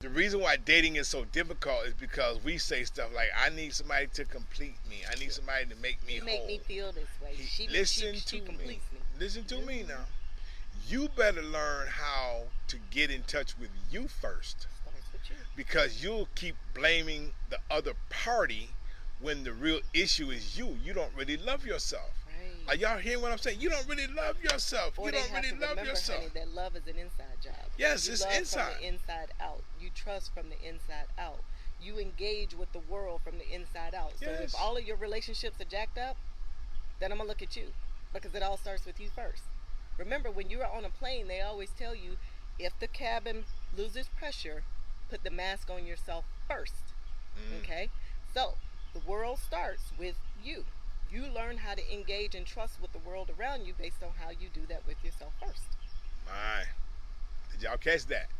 The reason why dating is so difficult is because we say stuff like, "I need somebody to complete me. I need somebody to make me You make me whole." feel this way. Listen She to me. completes me. Listen to me Mm-hmm. now. You better learn how to get in touch with you first, Starts with you. because you'll keep blaming the other party when the real issue is you. You don't really love yourself. Right. Are y'all hearing what I'm saying? You don't really love yourself. Or You they don't have really to love remember, yourself. honey, that love is an inside job. Yes, You it's love from the inside. inside out. You trust from the inside out. You engage with the world from the inside out. So if Yes. all of your relationships are jacked up, then I'm gonna look at you, because it all starts with you first. Remember, when you're on a plane, they always tell you, if the cabin loses pressure, put the mask on yourself first. Mm. Okay? So the world starts with you. You learn how to engage and trust with the world around you based on how you do that with yourself first. My. Did y'all catch that?